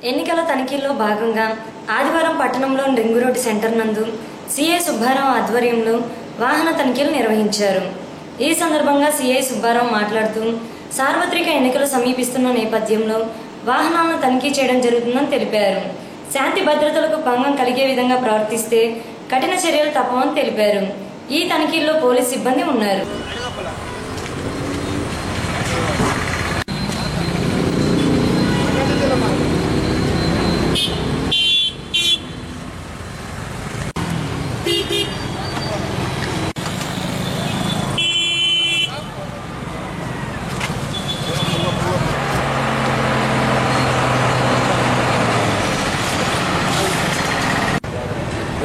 ఎన్నికల తనిఖీల్లో భాగంగా ఆదివారం పట్టణంలోని రింగు రోడ్డు సెంటర్ నందు సిఐ సుబ్బారావు ఆధ్వర్యంలో వాహన తనిఖీలు నిర్వహించారు. ఈ సందర్భంగా సిఐ సుబ్బారావు మాట్లాడుతూ సార్వత్రిక ఎన్నికలు సమీపిస్తున్న నేపథ్యంలో వాహనాలను తనిఖీ చేయడం జరుగుతుందని తెలిపారు. శాంతి భద్రతలకు భంగం కలిగే విధంగా ప్రవర్తిస్తే కఠిన చర్యలు తప్పవని తెలిపారు. ఈ తనిఖీల్లో పోలీసు సిబ్బంది ఉన్నారు.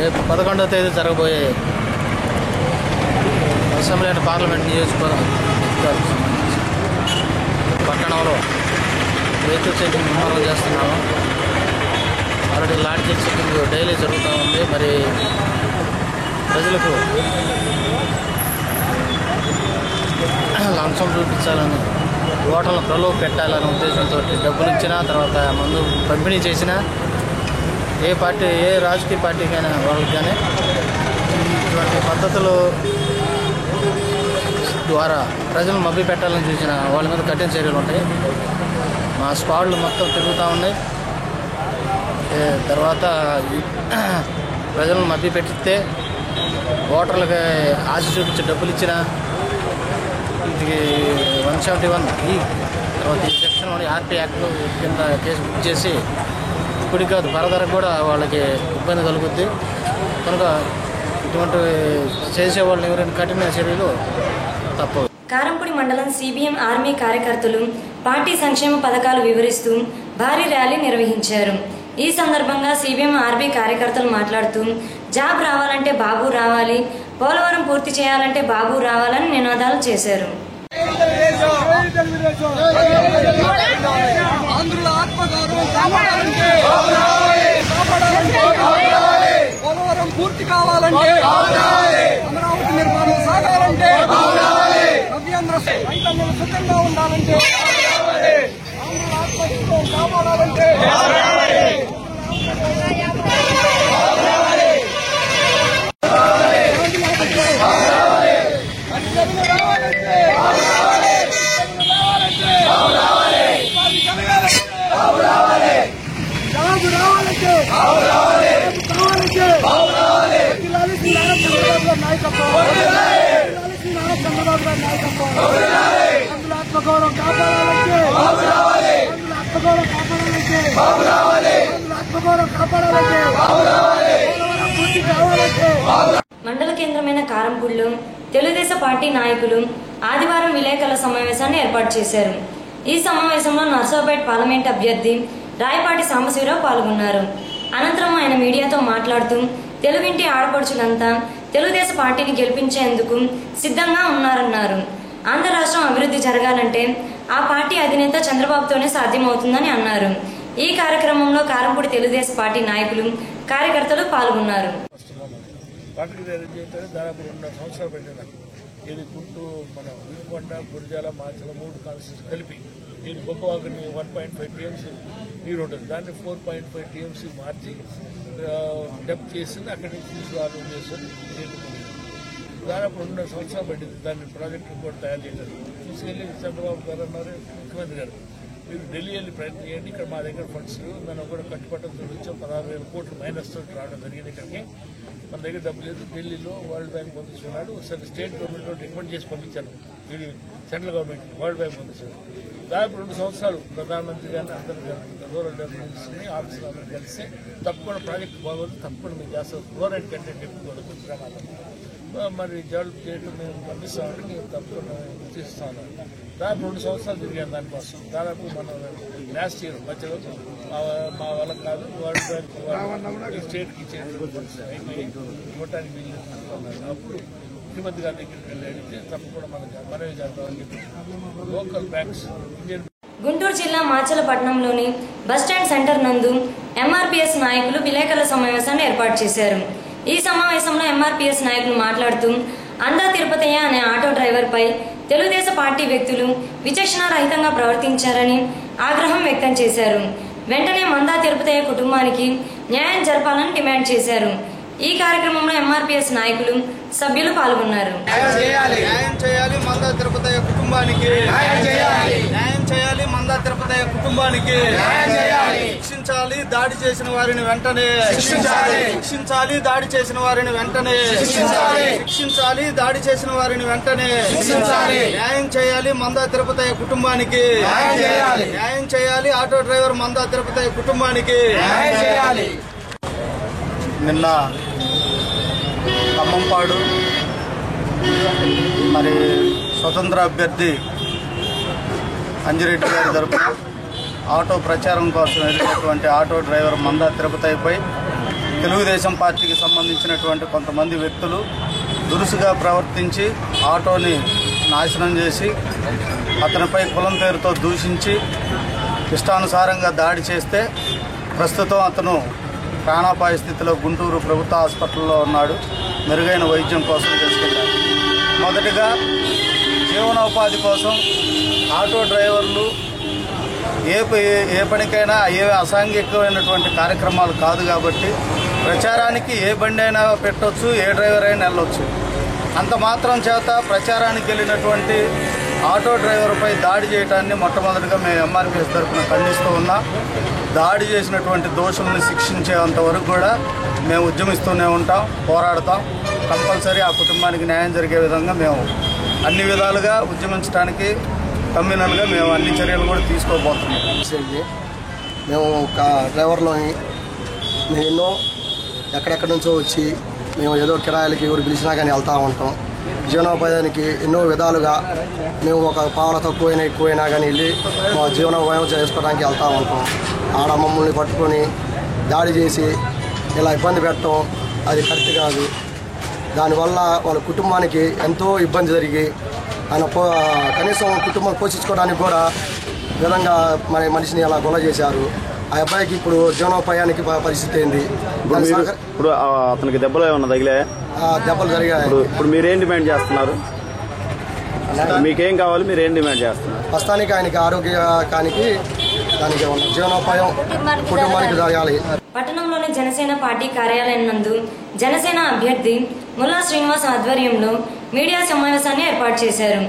రేపు 11వ తేదీ జరగబోయే అసెంబ్లీ అండ్ పార్లమెంట్ నియోజకవర్గం పట్టణంలో వెహికల్ చెకింగ్ నిర్మాణం చేస్తున్నాము. ఆల్రెడీ లారీ చెకింగ్ డైలీ జరుగుతూ ఉంది. మరి ప్రజలకు లంచం చూపించాలని, ఓటర్లను ప్రలోభ పెట్టాలనే ఉద్దేశంతో డబ్బులు ఇచ్చినా తర్వాత మందు పంపిణీ చేసినా ఏ రాజకీయ పార్టీకైనా వాళ్ళకి కానీ ఇటువంటి పద్ధతులు ద్వారా ప్రజలను మభ్య పెట్టాలని చూసిన వాళ్ళ మీద కఠిన చర్యలు ఉంటాయి. మా స్క్వాడ్లు మొత్తం తిరుగుతూ ఉన్నాయి. తర్వాత ప్రజలను మభ్య పెట్టితే ఓటర్లకి ఆశ చూపించి డబ్బులు ఇచ్చిన ఇది 171 తర్వాత ఈ సెక్షన్లోని ఆర్టీ యాక్ట్ కింద కేసు బుక్ చేసి ఇప్పటికి కాదు ఫర్దర్ కూడా వాళ్ళకి ఇబ్బంది కలుగుద్ది. కనుక ఇటువంటి చేసేవాళ్ళని ఎవరైనా కఠిన చర్యలు తప్పవు. కారంపూడి మండలం సిబిఎం ఆర్మీ కార్యకర్తలు పార్టీ సంక్షేమ పథకాలు వివరిస్తూ భారీ ర్యాలీ నిర్వహించారు. ఈ సందర్భంగా సిబిఎం ఆర్మీ కార్యకర్తలు మాట్లాడుతూ జాబ్ రావాలంటే బాబు రావాలి, పోలవరం పూర్తి చేయాలంటే బాబు రావాలని నినాదాలు చేశారు. పోలవరం పూర్తి కావాలంటే, అమరావతి నిర్మాణం సాగాలంటే, నవ్యాంధ్ర రైతాంగం సుఖంగా ఉండాలంటే, ఆంధ్రుల ఆత్మగౌరవం కాపాడాలంటే ఆత్మగౌరవం కాపాడాలంటే మండల కేంద్రమైన కారంపూడిలో తెలుగుదేశం పార్టీ నాయకులు ఆదివారం విలేకరుల సమావేశాన్ని ఏర్పాటు చేశారు. ఈ సమావేశంలో నర్సాపేట పార్లమెంట్ అభ్యర్థి రాయపాటి సాంబశివరావు పాల్గొన్నారు. అనంతరం ఆయన మీడియాతో మాట్లాడుతూ తెలుగింటి ఆడపడుచులంతా తెలుగుదేశం పార్టీని గెలిపించేందుకు సిద్ధంగా ఉన్నారన్నారు. ఆంధ్ర రాష్ట్రం అభివృద్ధి జరగాలంటే ఆ పార్టీ అధినేత చంద్రబాబుతోనే సాధ్యమవుతుందని అన్నారు. ఈ కార్యక్రమంలో కారంపూడి తెలుగుదేశం పార్టీ నాయకులు, కార్యకర్తలు పాల్గొన్నారు. ఇది గుంటూరు, మన వినుకొండ, గురిజాల, మాచల 3 కాన్స్టిట్యూన్స్ కలిపి దీని గొప్పవారిని 1.5 టీఎంసీ నీరు ఉంటుంది. దాన్ని 4.5 టీఎంసీ మార్చి డెప్ చేసి అక్కడి నుంచి తీసుకురావడం చేస్తుంది. దాదాపు 2 సంవత్సరాలు పట్టింది దాన్ని ప్రాజెక్టు కూడా తయారు చేయలేదు. తీసుకెళ్ళి చంద్రబాబు గారు అన్నారు, ముఖ్యమంత్రి గారు, మీరు ఢిల్లీ వెళ్ళి ప్రయత్నం చేయండి, ఇక్కడ మా దగ్గర ఫండ్స్ మనం కూడా కట్టుబట్టంతో వచ్చాం, 16,000 కోట్లు మైనస్ తోటి రావడం జరిగింది. ఇక్కడికి మన దగ్గర డబ్బు లేదు. ఢిల్లీలో వరల్డ్ బ్యాంక్ పంపించుకున్నాడు. ఒకసారి స్టేట్ గవర్నమెంట్ రికమెండ్ చేసి పంపించాను, ఇది సెంట్రల్ గవర్నమెంట్ వరల్డ్ బ్యాంక్ పంపించాడు. దాదాపు 2 సంవత్సరాలు ప్రధానమంత్రి గారిని అందరూ రూరల్ డెవలప్మెంట్స్ని ఆఫీసులో అందరూ కలిస్తే తప్పకుండా ప్రాజెక్టు బాగోదు, తప్పకుండా మీకు చేస్తారు, ఫ్లోరైడ్ కంటెంట్ ఎక్కువ ప్రమాదం, మరి డెవలప్ చేయడం మేము పంపిస్తామంటే మేము తప్పకుండా తీస్తాను. దాదాపు 2 సంవత్సరాలు తిరిగాను దానికోసం. దాదాపు మనం లాస్ట్ ఇయర్ మధ్యలో మా వాళ్ళకి కాదు వరల్డ్ బ్యాంక్ స్టేట్కి ఇచ్చేటువంటి ఇవ్వటానికి వీళ్ళు అప్పుడు ముఖ్యమంత్రి గారి దగ్గరికి వెళ్ళి అడిగితే తప్పకుండా మనవి చేద్దామని చెప్పి లోకల్ బ్యాంక్స్ ఇండియన్. గుంటూరు జిల్లా మాచలపట్నంలోని బస్టాండ్ సెంటర్ నందు ఎంఆర్పీఎస్ నాయకులు విలేకరుల సమావేశాన్ని ఏర్పాటు చేశారు. ఈ సమావేశంలో ఎంఆర్పీఎస్ నాయకులు మాట్లాడుతూ అందా తిరుపతయ్య అనే ఆటో డ్రైవర్ పై తెలుగుదేశం పార్టీ వ్యక్తులు విచక్షణారహితంగా ప్రవర్తించారని ఆగ్రహం వ్యక్తం చేశారు. వెంటనే మందా తిరుపతయ్య కుటుంబానికి న్యాయం జరపాలని డిమాండ్ చేశారు. ఈ కార్యక్రమంలో ఎంఆర్పీఎస్ నాయకులు, సభ్యులు పాల్గొన్నారు. న్యాయం చేయాలి మందా తిరుపతయ్య కుటుంబానికి, న్యాయం చేయాలి మందా తిరుపతయ్య కుటుంబానికి, శిక్షించాలి దాడి చేసిన వారిని వెంటనే, శిక్షించాలి దాడి చేసిన వారిని వెంటనే, శిక్షించాలి దాడి చేసిన వారిని వెంటనే, న్యాయం చేయాలి మందా తిరుపతయ్య కుటుంబానికి, న్యాయం చేయాలి ఆటో డ్రైవర్ మందా తిరుపతయ్య కుటుంబానికి. నిన్న ఖమ్మంపాడు మరి స్వతంత్ర అభ్యర్థి అంజిరెడ్డి గారి తరపున ఆటో ప్రచారం కోసం వెళ్ళినటువంటి ఆటో డ్రైవర్ మందా తిరుపతయ్యపై తెలుగుదేశం పార్టీకి సంబంధించినటువంటి కొంతమంది వ్యక్తులు దురుసుగా ప్రవర్తించి ఆటోని నాశనం చేసి అతనిపై కులం పేరుతో దూషించి ఇష్టానుసారంగా దాడి చేస్తే ప్రస్తుతం అతను ప్రాణాపాయ స్థితిలో గుంటూరు ప్రభుత్వ హాస్పిటల్లో ఉన్నాడు. మెరుగైన వైద్యం కోసం తీసుకెళ్లారు. మొదటిగా జీవనోపాధి కోసం ఆటో డ్రైవర్లు ఏ పనికైనా ఏ అసాంఘికమైనటువంటి కార్యక్రమాలు కాదు కాబట్టి ప్రచారానికి ఏ బండి అయినా పెట్టవచ్చు, ఏ డ్రైవర్ అయినా వెళ్ళొచ్చు. అంత మాత్రం చేత ప్రచారానికి వెళ్ళినటువంటి ఆటో డ్రైవర్పై దాడి చేయడాన్ని మొట్టమొదటిగా మేము ఎంఆర్పీఎస్ తరఫున ఖండిస్తూ ఉన్నాం. దాడి చేసినటువంటి దోషులను శిక్షించేంత వరకు కూడా మేము ఉద్యమిస్తూనే ఉంటాం, పోరాడతాం. కంపల్సరీ ఆ కుటుంబానికి న్యాయం జరిగే విధంగా మేము అన్ని విధాలుగా ఉద్యమించడానికి కమ్యూనల్గా మేము అన్ని చర్యలు కూడా తీసుకోబోతున్నాం. మేము ఒక డ్రైవర్లోని మేము ఎన్నో ఎక్కడెక్కడి నుంచో వచ్చి మేము ఏదో కిరాయిలకి ఎవరు పిలిచినా కానీ వెళ్తూ ఉంటాం. జీవనోపాయానికి ఎన్నో విధాలుగా మేము ఒక పావుల తక్కువైనా ఎక్కువైనా కానీ వెళ్ళి మా జీవనోపాయం చేసుకోవడానికి వెళ్తూ ఉంటాం. ఆడ మమ్మల్ని పట్టుకొని దాడి చేసి ఇలా ఇబ్బంది పెట్టడం అది కరెక్ట్ కాదు. దానివల్ల వాళ్ళ కుటుంబానికి ఎంతో ఇబ్బంది జరిగి ఆయన కనీసం కుటుంబం పోషించుకోవడానికి కూడా విధంగా మన మనిషిని అలా గొల్ల చేశారు. ఆ అబ్బాయికి ఇప్పుడు జీవనోపాయానికి పరిస్థితి ఏంది? ఇప్పుడు అతనికి దెబ్బలు ఏమన్నా తగిలే? దెబ్బలు జరిగాయి. ఇప్పుడు మీరేం డిమాండ్ చేస్తున్నారు? మీకేం కావాలి? మీరేం డిమాండ్ చేస్తున్నారు? ప్రస్తుతానికి ఆయనకి ఆరోగ్యానికి దానికి జీవనోపాయం కుటుంబానికి జరగాలి. పట్టణంలోని జనసేన పార్టీ కార్యాలయం నందు జనసేన అభ్యర్థి ముల్లా శ్రీనివాస్ ఆధ్వర్యంలో మీడియా సమావేశాన్ని ఏర్పాటు చేశారు.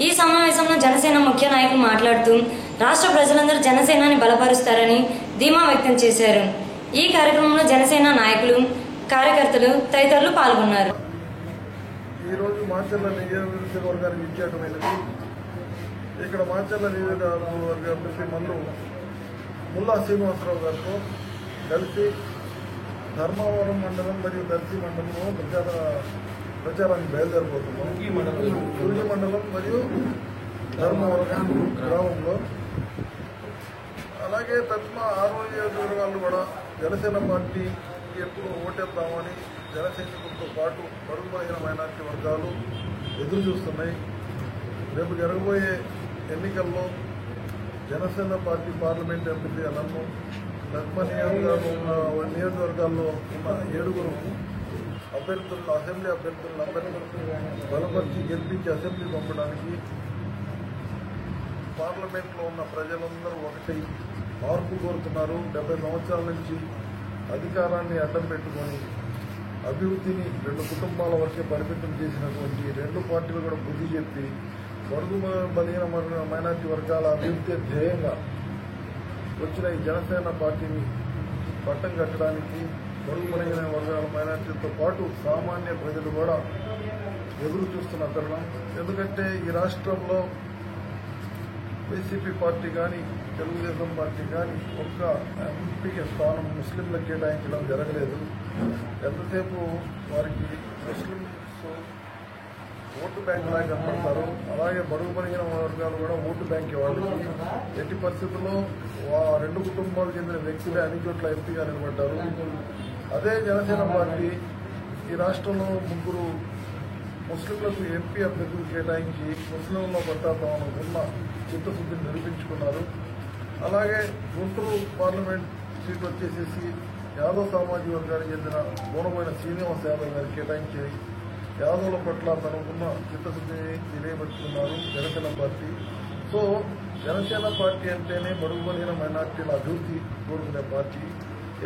ఈ సమావేశంలో జనసేన ముఖ్య నాయకులు మాట్లాడుతూ రాష్ట్ర ప్రజలందరూ జనసేనాని బలపరుస్తారని ధీమా వ్యక్తం చేశారు. ఈ కార్యక్రమంలో జనసేన నాయకులు, కార్యకర్తలు తదితరులు పాల్గొన్నారు. ఈరోజు మాచర్ల నియోజకవర్గానికి ఇచ్చేటమైనది. ఇక్కడ మాచర్ల నియోజకవర్గ అభ్యర్థి ముల్లా శ్రీనివాసరావు గారితో కలిసి ధర్మవరం మండలం మరియు దర్శి మండలంలో ప్రచారానికి బయలుదేరిపోతున్నాం. సూర్య మండలం మరియు ధర్మవరం గ్రామంలో, అలాగే తత్మా 6 నియోజకవర్గాలు కూడా జనసేన పార్టీ ఎప్పుడు ఓటేద్దామని జనసైనికులతో పాటు బడుగుబడిన మైనార్టీ వర్గాలు ఎదురు చూస్తున్నాయి. రేపు జరగబోయే ఎన్నికల్లో జనసేన పార్టీ పార్లమెంట్ అభ్యర్థి నన్ను తత్మా నియోజకవర్గాల్లో ఉన్న 7 అభ్యర్థులను, అసెంబ్లీ అభ్యర్థులను అందరినీ బలపరిచి గెలిపించి అసెంబ్లీ పంపడానికి పార్లమెంట్లో ఉన్న ప్రజలందరూ ఒకటి మార్పు కోరుతున్నారు. 70 సంవత్సరాల నుంచి అధికారాన్ని అడ్డం పెట్టుకొని అభివృద్ధిని 2 కుటుంబాల వరకే పరిమితం చేసినటువంటి 2 పార్టీలు కూడా బుద్ధి చెప్పి బడుగు బలహీన మైనార్టీ వర్గాల అభివృద్ధి ధ్యేయంగా వచ్చిన ఈ జనసేన పార్టీని పట్టం కట్టడానికి బడుగు బలహీన వర్గాల మైనార్టీలతో పాటు సామాన్య ప్రజలు కూడా ఎదురు చూస్తున్న తరుణం. ఎందుకంటే ఈ రాష్ట్రంలో వైసీపీ పార్టీ కానీ తెలుగుదేశం పార్టీ కానీ ఒక్క ఎంపీకి స్థానం ముస్లింలకు కేటాయించడం జరగలేదు. ఎంతసేపు వారికి ముస్లింస్ ఓటు బ్యాంక్ లాగా కనపడతారు. అలాగే బడుగు బలహీన వర్గాలు కూడా ఓటు బ్యాంక్ వాళ్ళకి ఎట్టి పరిస్థితుల్లో 2 కుటుంబాలకు చెందిన వ్యక్తులే అన్ని చోట్ల ఎంపీగా నిలబడ్డారు. అదే జనసేన పార్టీ ఈ రాష్ట్రంలో 3 ముస్లింలకు ఎంపీ అభ్యర్థులు కేటాయించి ముస్లింల్లో పట్టాలని ఉన్న చిత్తశుద్ధిని నిరూపించుకున్నారు. అలాగే గుంటూరు పార్లమెంట్ సీట్ వచ్చేసేసి యాదవ్ సామాజిక వర్గానికి చెందిన బోనబోయిన శ్రీనివాస్ యాదవ్ గారికి కేటాయించి యాదవుల పట్ల తనకున్న చిత్తశుద్ధిని తెలియబెట్టుకున్నారు Janasena party. So Janasena party అంటేనే బడుగు బలహీన మైనార్టీల అభివృద్ధి కోరుకునే పార్టీ.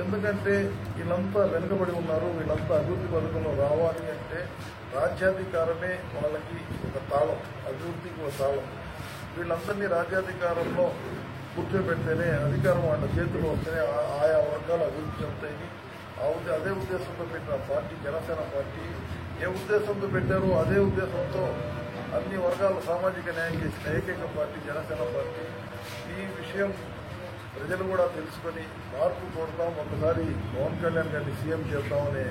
ఎందుకంటే వీళ్ళంతా వెనుకబడి ఉన్నారు. వీళ్ళంతా అభివృద్ధి పథకంలో రావాలి అంటే రాజ్యాధికారమే వాళ్ళకి ఒక తాళం, అభివృద్ధికి ఒక తాళం. వీళ్ళందరినీ రాజ్యాధికారంలో కూర్చోబెడితేనే, అధికారం వాళ్ళ చేతిలో వస్తేనే ఆయా వర్గాలు అభివృద్ధి చెందుతాయి. అదే ఉద్దేశంతో పెట్టిన పార్టీ జనసేన పార్టీ. ఏ ఉద్దేశంతో పెట్టారో అదే ఉద్దేశంతో అన్ని వర్గాల సామాజిక న్యాయం చేసిన ఏకైక పార్టీ జనసేన పార్టీ. ఈ విషయం ప్రజలు కూడా తెలుసుకొని మార్పు కోరుతాం, ఒకసారి పవన్ కళ్యాణ్ గారిని సీఎం చేద్దామనే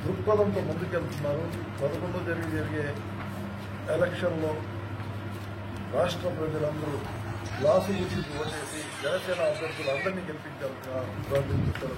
దృక్పథంతో ముందుకెళ్తున్నారు. 11 జరిగే ఎలక్షన్లో రాష్ట్ర ప్రజలందరూ గ్లాసు గుర్తించి ఓటేసి జనసేన అభ్యర్థులు అందరినీ గెలిపించాలని ప్రార్థించారు.